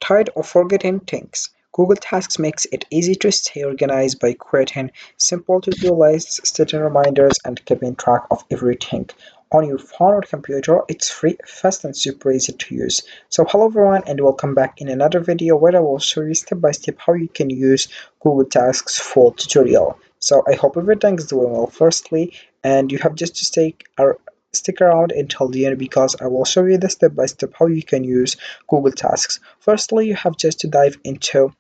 Tired of forgetting things? Google Tasks makes it easy to stay organized by creating simple to-do lists, setting reminders, and keeping track of everything. On your phone or computer, it's free, fast, and super easy to use. So hello everyone and welcome back in another video where I will show you step by step how you can use Google Tasks full tutorial. So I hope everything is doing well firstly, and you have just to stick around until the end because I will show you the step by step how you can use Google Tasks. Firstly, you have just to dive into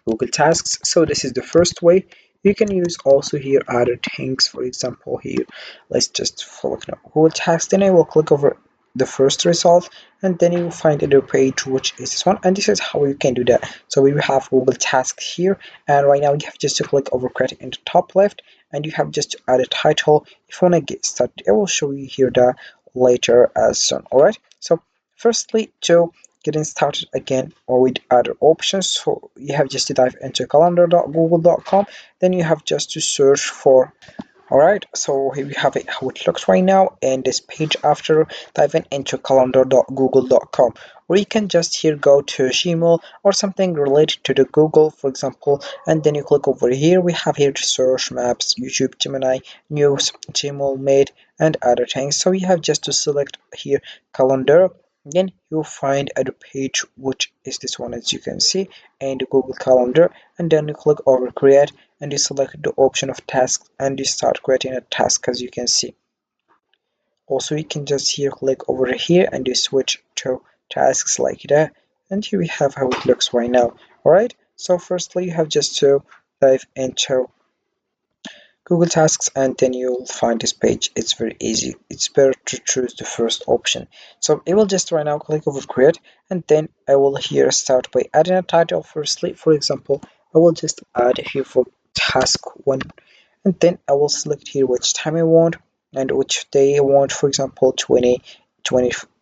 Google Tasks. So this is the first way. You can use also here other things. For example, here let's just follow Google Tasks. Then I will click over the first result, and then you will find another page which is this one, and this is how you can do that. So we have Google Tasks here, and right now you have just to click over create in the top left, and you have just to add a title. If you want to get started, I will show you here that later as soon. All right, so firstly, to getting started again or with other options, so you have just to dive into calendar.google.com, then you have just to search for. Alright, so here we have it how it looks right now, and this page after diving into calendar.google.com, where you can just here go to Gmail or something related to the Google, for example, and then you click over here. We have here to search maps, YouTube, Gemini, news, Gmail, Made, and other things. So you have just to select here calendar. Then you'll find a page which is this one, as you can see, and Google Calendar, and then you click over create, and you select the option of tasks, and you start creating a task, as you can see. Also, you can just here click over here and you switch to tasks like that, and here we have how it looks right now. Alright, so firstly you have just to dive into Google Tasks, and then you'll find this page. It's very easy. It's better to choose the first option. So I will just right now click over create, and then I will here start by adding a title. Firstly, for example, I will just add here for task 1, and then I will select here which time I want and which day I want. For example, 20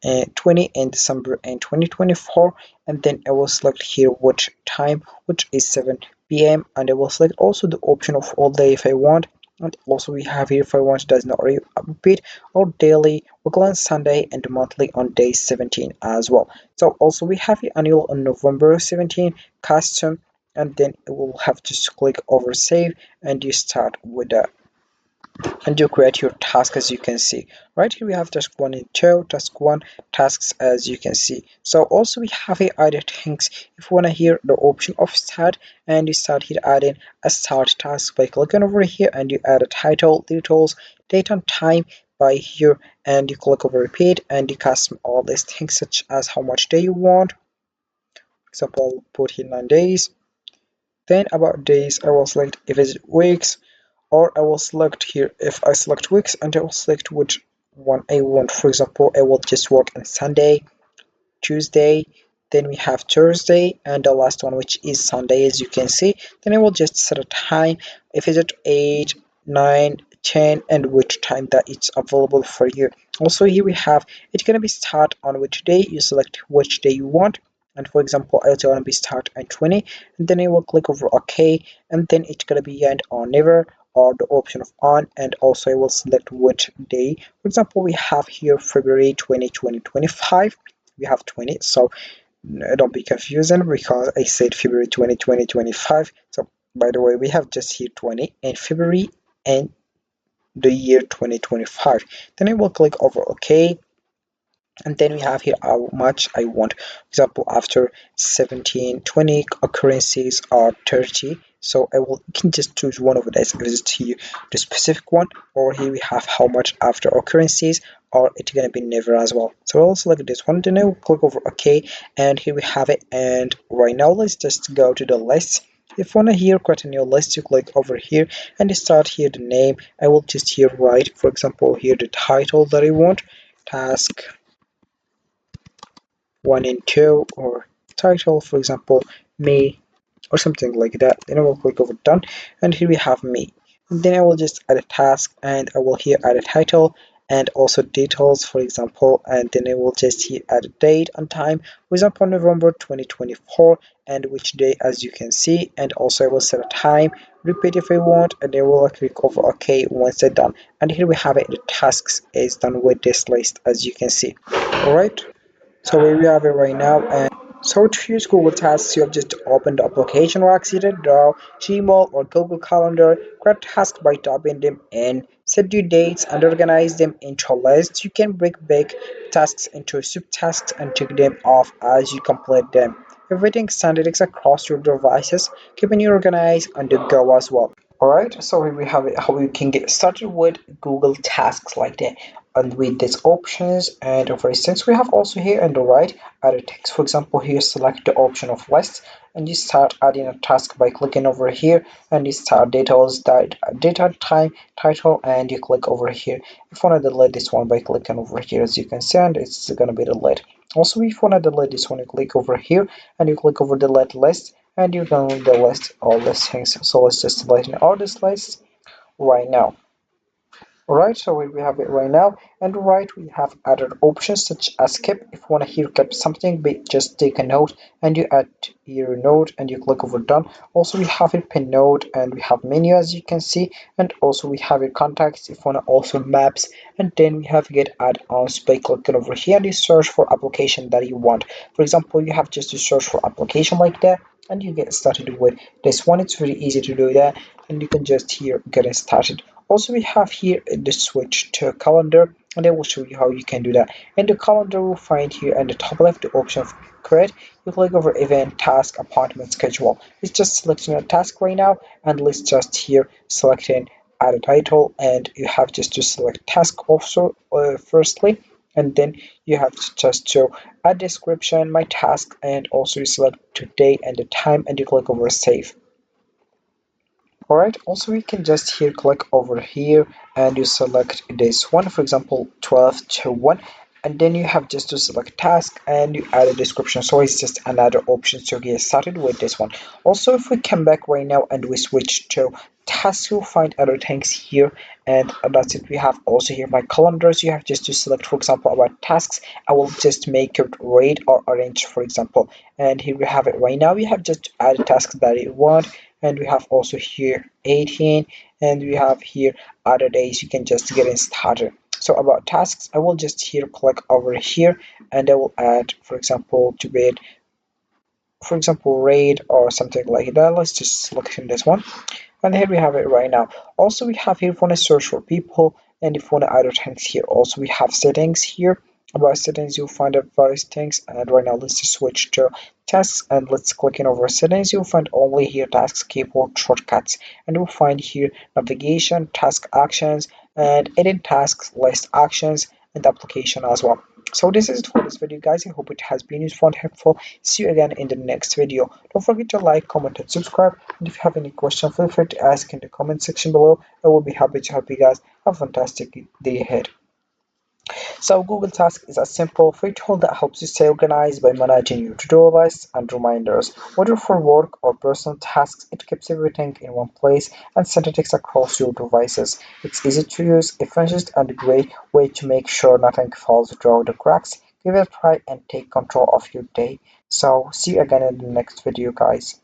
in December and 2024, and then I will select here which time, which is 7 p.m., and I will select also the option of all day if I want. And also we have here if I want it does not repeat, or daily, weekly on Sunday, and monthly on day 17 as well. So also we have here annual on November 17, custom, and then it will have to click over save, and you start with that, and you create your task, as you can see. Right here we have task 1 and 2, task 1 tasks, as you can see. So also we have here other things. If you want to hear the option of start, and you start here adding a start task by clicking over here, and you add a title, details, date and time by here, and you click over repeat, and you custom all these things such as how much day you want. For example, I'll put here 9 days. Then about days, I will select if it's weeks, or I will select here if I select weeks, and I will select which one I want. For example, I will just work on Sunday, Tuesday, then we have Thursday, and the last one which is Sunday, as you can see. Then I will just set a time, if it's at 8, 9, 10, and which time that it's available for you. Also here we have it's gonna be start on which day. You select which day you want, and for example it's gonna be start at 20, and then I will click over OK, and then it's gonna be end or never, or the option of on, and also I will select which day. For example, we have here February 20, 2025. We have 20, so don't be confusing because I said February 20, 2025. So by the way, we have just here 20 and February and the year 2025. Then I will click over OK, and then we have here how much I want. For example, after 17, 20 occurrences or 30. So I will can just choose one of these, visit here the specific one, or here we have how much after occurrences, or it's gonna be never as well. So I'll select this one, then I will click over OK, and here we have it. And right now let's just go to the list. If you wanna here create a new list, you click over here and start here the name. I will just here write, for example, here the title that I want, task 1 and 2, or title, for example, me, or something like that. Then I will click over done, and here we have me. And then I will just add a task, and I will here add a title and also details, for example, and then I will just here add a date and time, for example November 2024, and which day, as you can see, and also I will set a time, repeat if I want, and I will click over OK once it's done. And here we have it, the tasks is done with this list, as you can see. All right, so here we have it right now. And So to use Google Tasks, you have just opened the application or exited Draw, Gmail or Google Calendar, create tasks by typing them in, set your dates and organize them into lists. You can break big tasks into subtasks and tick them off as you complete them. Everything standardized across your devices, keeping you organized on the go as well. Alright, so here we have it, how you can get started with Google Tasks like that. And with these options, and for instance, we have also here on the right add text. For example, here select the option of list and you start adding a task by clicking over here and you start details, data, time, title, and you click over here. If you want to delete this one by clicking over here, as you can see, and it's going to be delayed. Also, if you want to delete this one, you click over here and you click over delete list and you can delete all these things. So let's just delete all these lists right now. Alright, so we have it right now, and right we have other options such as skip. If you want to here keep something, but just take a note and you add your note and you click over done. Also we have a pin note and we have menu as you can see, and also we have your contacts if you want to also maps, and then we have get add-ons by clicking over here and you search for application that you want. For example, you have just to search for application like that and you get started with this one. It's very easy to do that and you can just here get started. Also, we have here the switch to calendar, and I will show you how you can do that. In the calendar, we'll find here at the top left the option of create. You click over event, task, appointment, schedule. It's just selecting a task right now, and let's just here selecting add a title, and you have just to select task also firstly, and then you have to just to add description, my task, and also you select today and the time, and you click over save. Alright, also you can just here click over here and you select this one, for example 12 to 1, and then you have just to select task and you add a description. So it's just another option to get started with this one. Also, if we come back right now and we switch to tasks, you'll find other things here, and that's it. We have also here my calendars. You have just to select, for example, about tasks. I will just make it read or arrange, for example, and here we have it right now. We have just to add tasks that you want, and we have also here 18, and we have here other days. You can just get it started. So about tasks, I will just here click over here and I will add, for example, to be it, for example, raid or something like that. Let's just select in this one, and here we have it right now. Also we have here if you want to search for people, and if you want to add things here, also we have settings here. About settings you'll find out various things, and right now let's just switch to tasks and let's click in over settings. You'll find only here tasks, keyboard shortcuts, and you'll find here navigation, task actions, and edit tasks, list actions, and application as well. So this is it for this video, guys. I hope it has been useful and helpful. See you again in the next video. Don't forget to like, comment, and subscribe. And if you have any question, feel free to ask in the comment section below. I will be happy to help you guys. Have a fantastic day ahead. So Google Task is a simple free tool that helps you stay organized by managing your to-do lists and reminders. Whether for work or personal tasks, it keeps everything in one place and synthetics across your devices. It's easy to use, efficient, and a great way to make sure nothing falls through the cracks. Give it a try and take control of your day. So see you again in the next video, guys.